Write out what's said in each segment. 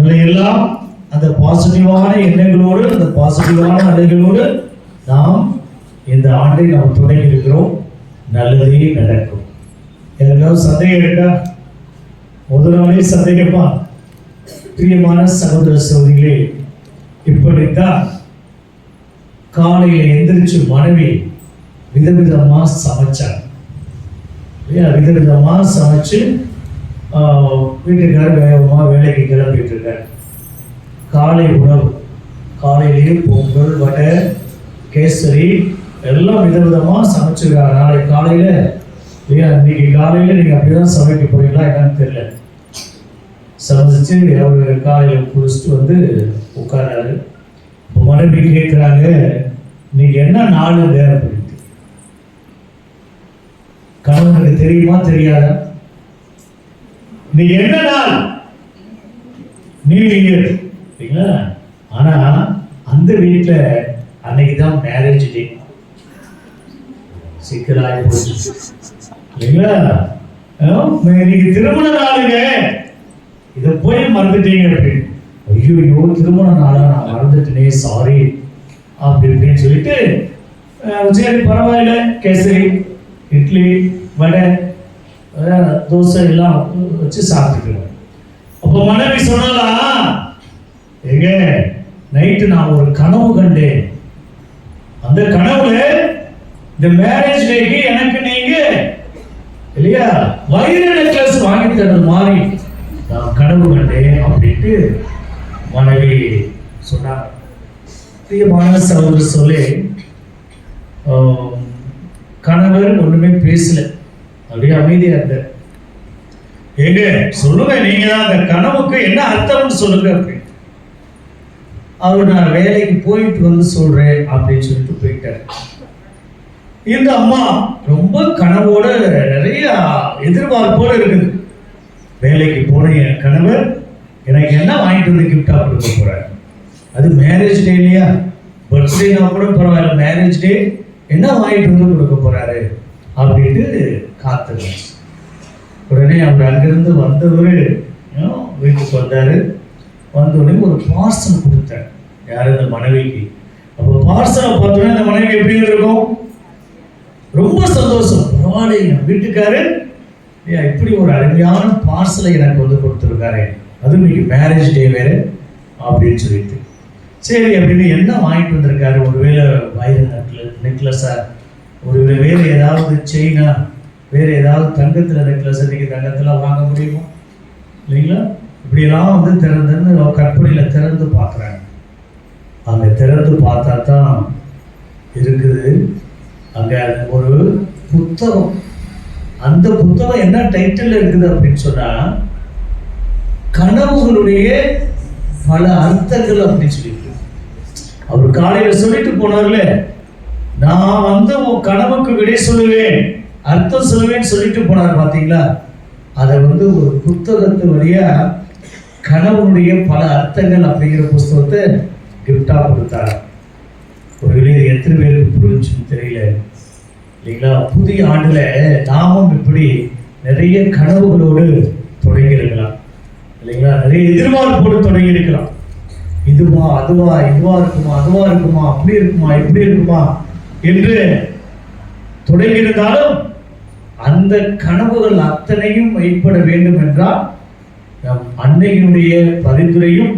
நம்மளை எல்லாம் அந்த பாசிட்டிவான எண்ணங்களோடு, அந்த பாசிட்டிவான அலைகளோடு நாம் இந்த ஆண்டை நாம் தொடங்கி இருக்கிறோம். நல்லதே நடக்கும். யாருக்காவது சந்தேகம் இருக்கா? முதல் நாளே சந்தேகமா? பிரியமான சகோதர சகோதரிகளே, இப்படித்தான் காலையில் எந்திரிச்சு மனைவி விதவிதமா சமைச்சாங்க இல்லையா? விதவிதமா சமைச்சு வீட்டுக்காரர் வேகமா வேலைக்கு கிளம்பிட்டு இருக்காரு. காலை உணவு காலையிலேயே பொங்கல், வடை, கேசரி எல்லாம் விதவிதமா சமைச்சிருக்காங்க. நாளைக்கு காலையில இல்லையா, இன்னைக்கு காலையில நீங்க அப்படிதான் சமைக்க போறீங்களா என்னன்னு தெரியல. சமைச்சு அவரு காலையில குளிச்சுட்டு வந்து உட்கார்றாரு. மனைவி கேட்கிறாங்க, நீங்க என்ன நாள் அப்படின்ட்டு. கணவனுக்கு தெரியுமா தெரியாதா? நீ என்ன நாள்? நியூ இயர் இல்லைங்களா? ஆனா அந்த வீட்டுல அன்னைக்குதான் மேரேஜ் டே. சிக்கலாகி போச்சு இல்லைங்களா? இன்னைக்கு திருமண நாளுங்க, இதை போய் மறந்துட்டீங்க அப்படின்னு. ஐயோ திருமண நாளா நான் மறந்துட்டேனே, சாரி அப்படின்னு சொல்லிட்டு சரி பரவாயில்ல, கேசரி, இட்லி, வடை, தோசை எல்லாம் வச்சு சாப்பிட்டுக்கிறேன். அப்போ மனைவி சொன்னாலா, எங்க நைட்டு நான் ஒரு கனவு கண்டேன். அந்த கனவுல இந்த மேரேஜ் டேக்கு எனக்கு நீங்க இல்லையா வைர நெக்லஸ் வாங்கி தரது மாதிரி நான் கனவு கண்டேன் அப்படின்ட்டு மனைவி சொன்னார். பிரியமான சகோதரர் சொல்லி கணவர் ஒண்ணுமே பேசல, அப்படியே அமைதியா இருந்த. எங்க சொல்லுங்க, நீங்க தான் அந்த கனவுக்கு என்ன அர்த்தம்னு சொல்லுங்க அப்படின்னு. அவர் நான் வேலைக்கு போயிட்டு வந்து சொல்றேன் அப்படின்னு சொல்லிட்டு போயிட்டார். இந்த அம்மா ரொம்ப கனவோட நிறைய எதிர்பார்ப்போட இருக்குது. வேலைக்கு போன என் கணவர் எனக்கு என்ன வாங்கிட்டு வந்து கிஃப்டா கொடுக்க போறாரு? அது மேரேஜ் டே இல்லையா? பர்த்டேனா கூட பரவாயில்ல, மேரேஜ் டே என்ன வாங்கிட்டு வந்து கொடுக்க போறாரு அப்படின்ட்டு காத்துருந்தார். உடனே அவர் அங்கிருந்து வந்தவர் வீட்டுக்கு வந்தாரு. வந்தோடனே ஒரு பார்சல் கொடுத்தார். யார்? இந்த மனைவிக்கு. அப்போ பார்சலை பார்த்தோன்னே இந்த மனைவி எப்படி இருக்கும்? ரொம்ப சந்தோஷம். பரவாயில்ல, என் வீட்டுக்காரு இப்படி ஒரு அருமையான பார்சலை எனக்கு வந்து கொடுத்துருக்காரு, அதுவும் இன்னைக்கு மேரேஜ் டே வேற அப்படின்னு சொல்லிட்டு. சரி அப்படின்னு என்ன வாங்கிட்டு வந்திருக்காரு? ஒருவேளை வைர நெக்லஸா, ஒருவேளை வேற ஏதாவது செயினா, வேற ஏதாவது தங்கத்துல நெக்லஸ். இன்னைக்கு தங்கத்துல வாங்க முடியுமா இல்லைங்களா? இப்படியெல்லாம் வந்து திறந்துன்னு கற்பனையில திறந்து பார்க்குறாங்க. அங்க திறந்து பார்த்தா தான் இருக்குது அங்க ஒரு புத்தகம். அந்த புத்தகம் என்ன டைட்டில் இருக்குது அப்படின்னு சொன்னா, கனவுகளுடைய பல அர்த்தங்கள் அப்படின்னு சொல்லிட்டு. அவர் காலையில சொல்லிட்டு போனார்ல, நான் வந்து உன் கனவுக்கு விடை சொல்லுவேன், அர்த்தம் சொல்லுவேன்னு சொல்லிட்டு போனார் பாத்தீங்களா? அதை வந்து ஒரு புத்தகத்து வழியா கனவுடைய பல அர்த்தங்கள் அப்படிங்கிற புஸ்தகத்தை கிஃப்டா கொடுத்தார். ஒரு வெளியே எத்தனை பேருக்கு புரிஞ்சுன்னு தெரியல இல்லைங்களா? புதிய ஆண்டுல நாமும் இப்படி நிறைய கனவுகளோடு தொடங்கி இருக்கலாம் இல்லைங்களா? நிறைய எதிர்பார்ப்போடு தொடங்கி இருக்கலாம். இதுவா அதுவா, இதுவா இருக்குமா, அதுவா இருக்குமா, அப்படி இருக்குமா, இப்படி இருக்குமா என்று தொடங்கி இருந்தாலும் அந்த கனவுகள் அத்தனையும் மெய்ப்பட வேண்டும் என்றால் நம் அன்னையினுடைய பரிந்துரையும்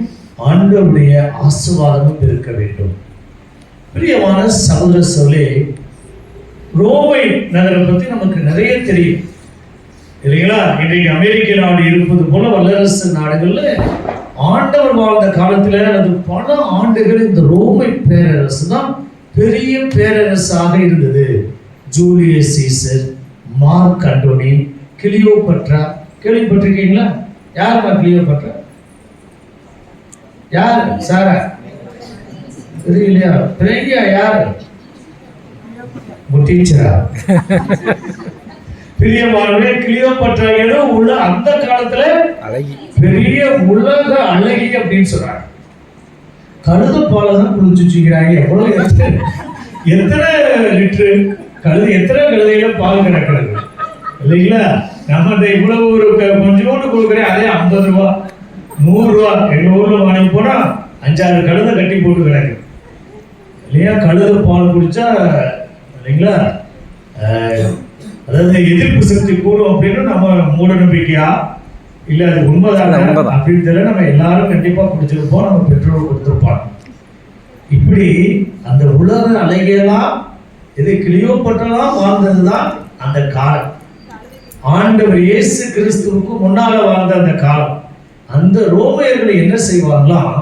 ஆண்டவருடைய ஆசீர்வாதமும் இருக்க வேண்டும். பிரியமான சகோதர சகோதரிகளே, ரோமை நகரை பத்தி நமக்கு நிறைய தெரியும் இல்லைங்களா? இன்றைக்கு அமெரிக்க நாடு இருப்பது போல வல்லரசு நாடுகள்ல ஆண்டவர் வாழ்ந்த காலத்துல அது பல ஆண்டுகள் இந்த ரோமை பேரரசு தான் பெரிய பேரரசாக இருந்தது. Julius Caesar, Mark Antony, Cleopatra. கேள்விப்பட்டிருக்கீங்களா? யாருமா கிளியோபட்ரா? யாரு? சாரா தெரியலையா? பெரிய யாரு? டீச்சரா? பிரியமானவரே, கிளியோபட்ரா ஏதோ உள்ள அந்த காலத்துல பெரிய உலக அழகி அப்படின்னு சொல்றாங்க. கழுத பாலதான் குளிச்சுக்கிறாங்க. எவ்வளவு எத்தனை லிட்டரு கழுது, எத்தனை கழுதையில பால் கிடக்கிறது இல்லைங்களா? நம்ம இவ்வளவு ஒரு கொஞ்சோண்டு கொடுக்குறேன், அதே 50 ரூபாய் 100 ரூபா. எங்க ஊர்ல வாங்கி போனா 5-6 கழுதை கட்டி போட்டு கிடக்கு இல்லையா. கழுதை பால் குடிச்சா இல்லைங்களா, அதாவது எதிர்ப்பு சக்தி கூடும் அப்படின்னு நம்ம மூட நம்பிக்கையா இல்ல அது உண்மைதான அப்படின்னு தெரியல. நம்ம எல்லாரும் கண்டிப்பா குடிச்சிருப்போம், நம்ம பெற்றோர் கொடுத்திருப்பாங்க. இப்படி அந்த உலக அலைகளெல்லாம் இது கிளியோப்பட்டெல்லாம் வாழ்ந்ததுதான் அந்த காலம். ஆண்டவர் இயேசு கிறிஸ்துவுக்கு முன்னால வாழ்ந்த அந்த காலம். அந்த ரோமையர்கள் என்ன செய்வாங்களாம்,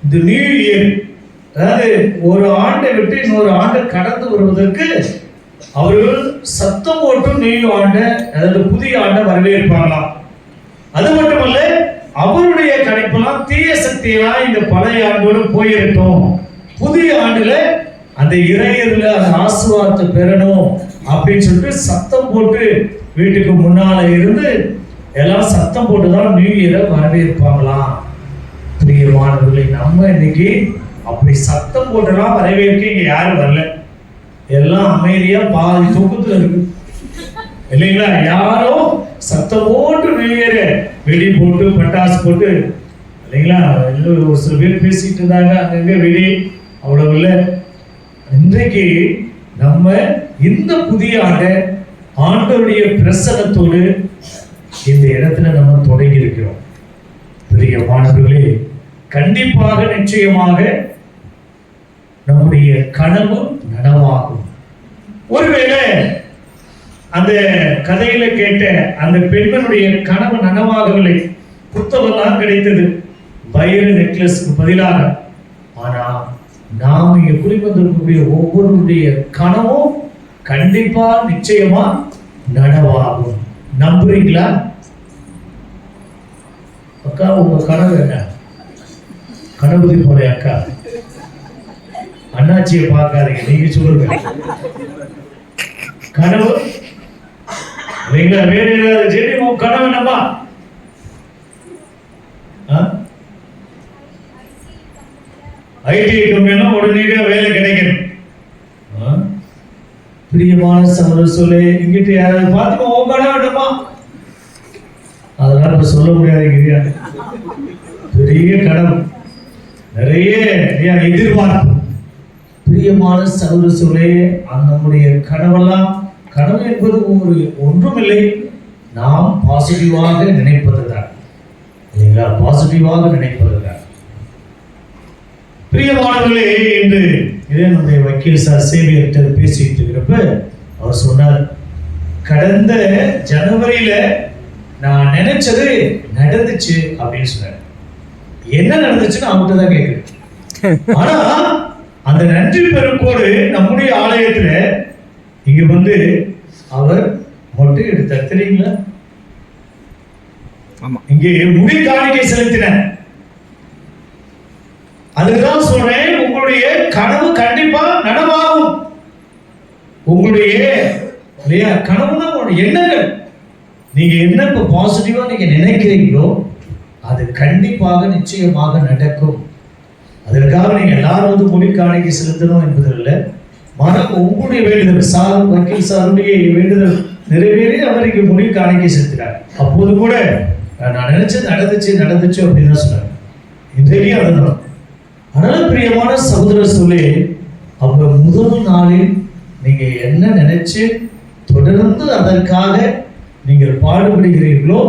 இந்த நியூ இயர், அதாவது ஒரு ஆண்டை விட்டு இன்னொரு ஆண்டு கடந்து வருவதற்கு அவர்கள் சத்தம் போட்டு நியூ ஆண்டை, அதாவது புதிய ஆண்டை வரவேற்பாங்களாம். அது மட்டுமல்ல, அவருடைய கணிப்பெல்லாம் தீய சக்தியெல்லாம் இந்த பழைய ஆண்டோடு போயிருக்கோம், புதிய ஆண்டுல அந்த இறையர்ல அந்த ஆசீர்வாதத்தை பெறணும் அப்படின்னு சொல்லிட்டு சத்தம் போட்டு வீட்டுக்கு முன்னால இருந்து எல்லாம் சத்தம் போட்டுதான் நியூ இயரை வரவேற்பாங்களாம். பிரியமானவர்களை, நம்ம இன்னைக்கு அப்படி சத்தம் போட்டுலாம் வரவேற்க இங்க யாரும் வரல. எல்லாம் அமைதியா பாதி தூக்கத்துல இருக்கு இல்லைங்களா. யாரும் சத்தம் போட்டு நியூ இயரை வெடி போட்டு பட்டாசு போட்டு இல்லைங்களா. ஒரு சில பேர் பேசிட்டு இருந்தாங்க அங்கங்க வெடி, அவ்வளவு இல்லை. இன்றைக்கு நம்ம இந்த புதிய ஆண்டவருடைய பிரசன்னத்தோடு இந்த இடத்துல நம்ம தொடங்கி இருக்கிறோம். பெரிய மாணவர்களே, கண்டிப்பாக நிச்சயமாக நம்முடைய கனவு நனவாகும். ஒருவேளை அந்த கதையில கேட்ட அந்த பெண்மனுடைய கனவு நனவாகவில்லை, புத்தகம் தான் கிடைத்தது வைர நெக்லஸ்க்கு பதிலாக. ஆனா நாம் இங்க குடிவந்திருக்கக்கூடிய ஒவ்வொருடைய கனவும் கண்டிப்பா நிச்சயமா நனவாகும். நம்புறீங்களா? அக்கா, உங்க கனவு என்ன? கணபதி போல அக்கா, அண்ணாச்சியை பார்க்காதீங்க, நீங்க சொல்லுங்க கனவு இல்லைங்களா. வேற ஏதாவது சரி, உங்க கனவு என்னப்பா? ஐடி கம்பெனினா உடனடியா வேலை கிடைக்கணும். பிரியமான சகோதர சொல்லு, இங்கிட்ட யாராவது பார்த்துக்கோ, உங்க கனவு என்னப்பா? அதெல்லாம் இப்ப சொல்ல முடியாதுங்கிறியா. பெரிய கனவு, நிறைய எதிர்பார்ப்பு. பிரியமான சகோதர சொல்லே, நம்முடைய கனவெல்லாம், கனவு என்பது ஒன்றுமில்லை, நாம் பாசிட்டிவாக நினைப்பதுதான் இல்லைங்களா. பாசிட்டிவாக நினைப்பதுதான். பிரியமானவர்களே, இன்று இதே நம்முடைய வக்கீல் சார் சேவியர்கிட்ட பேசிட்டு இருக்கிறப்ப அவர் சொன்னார், கடந்த ஜனவரியில நான் நினைச்சது நடந்துச்சு அப்படின்னு சொன்னார். என்ன நடந்துச்சுன்னு அவங்ககிட்ட தான் கேட்கிறேன். ஆனா அந்த நன்றி பெருக்கோடு நம்முடைய ஆலயத்துல இங்க வந்து அவர் மொட்டை எடுத்தார் தெரியுங்களா. இங்கே முடி காணிக்கை செலுத்தினார். அதுதான் சொல்றேன், உங்களுடைய கனவு கண்டிப்பா நனவாகும். உங்களுடைய இல்லையா கனவுனா உங்களுடைய எண்ணங்கள், நீங்க என்ன இப்ப பாசிட்டிவா நீங்க நினைக்கிறீங்களோ அது கண்டிப்பாக நிச்சயமாக நடக்கும். அதற்காக நீங்க எல்லாரும் வந்து முடி காணிக்கை செலுத்தணும் என்பதில்ல. மாறாக உங்களுடைய வேண்டுதல், சார் வக்கீல் சாருடைய வேண்டுதல் நிறைவேறி அவர் இங்க முடி காணிக்கை செலுத்தினார். அப்போது கூட நான் நினைச்சது நடந்துச்சு அப்படின்னு தான் சொன்னாங்க. இன்றைக்கு அதுதான். அதனால பிரியமான சகோதர சொல்லி, அப்ப முதல் நாளில் நீங்க என்ன நினைச்சு தொடர்ந்து அதற்காக நீங்கள் பாடுபடுகிறீர்களோ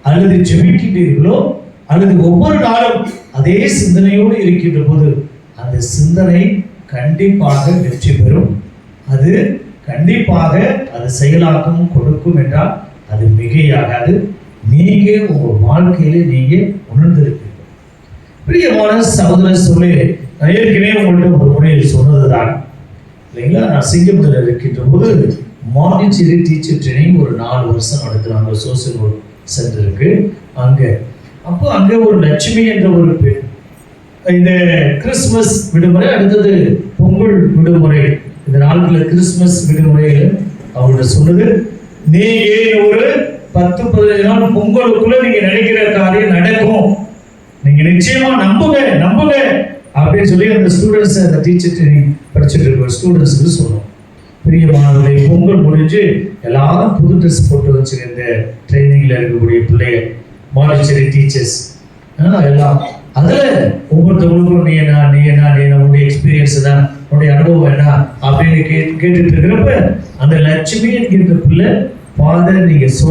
அல்லது ஜெபிக்கிறீர்களோ அல்லது ஒவ்வொரு நாளும் அதே சிந்தனையோடு இருக்கின்ற போது அந்த சிந்தனை கண்டிப்பாக வெற்றி பெறும். அது கண்டிப்பாக அது செயலாக்கம் கொடுக்கும் என்றால் அது மிகையாகாது. நீங்க உங்க வாழ்க்கையில நீங்க உணர்ந்திருப்பீங்க. பிரியமான சகோதர சொல்லி, நான் ஏற்கனவே உங்கள்கிட்ட ஒரு முறையில் சொன்னதுதான் இல்லைங்களா. நான் சிங்கப்பூரில் இருக்கின்ற போது மாண்டிச்சேரி டீச்சர் ட்ரைனிங் ஒரு 4 வருஷம் நடத்துறாங்க சோசியல் ஒர்க் சென்டருக்கு. அப்போ அங்கே ஒரு லட்சுமி என்ற ஒரு பெண், இந்த கிறிஸ்துமஸ் விடுமுறை அடுத்தது பொங்கல் விடுமுறை, இந்த நாட்களில் கிறிஸ்துமஸ் விடுமுறையில் அவங்கள்ட்ட சொன்னது, நீங்க ஒரு 10-15 நாள் பொங்கலுக்குள்ள நீங்க நினைக்கிற காரியம் நடக்கும், நீங்க நிச்சயமா நம்புங்க அப்படின்னு சொல்லி அந்த ஸ்டூடெண்ட்ஸ், அந்த டீச்சர் ட்ரைனிங் படிச்சுட்டு இருக்கிற ஸ்டூடெண்ட்ஸுக்கு சொன்னோம். பிரியமானவர்களை, பொங்கல் முடிஞ்சு எல்லாரும் புது ட்ரெஸ் போட்டு வச்சு இந்த ட்ரைனிங்ல இருக்கக்கூடிய பிள்ளைகள் மாண்டிச்சேரி டீச்சர்ஸ் எல்லாம் அதுல ஒவ்வொருத்தவங்களுக்கும் நீ என்ன உன்னுடைய எக்ஸ்பீரியன்ஸ் தான், உன்னுடைய அனுபவம் என்ன அப்படின்னு கேட்டுட்டு இருக்கிறப்ப அந்த லட்சுமி என்கின்ற பிள்ளை, ஃபாதர் நீங்க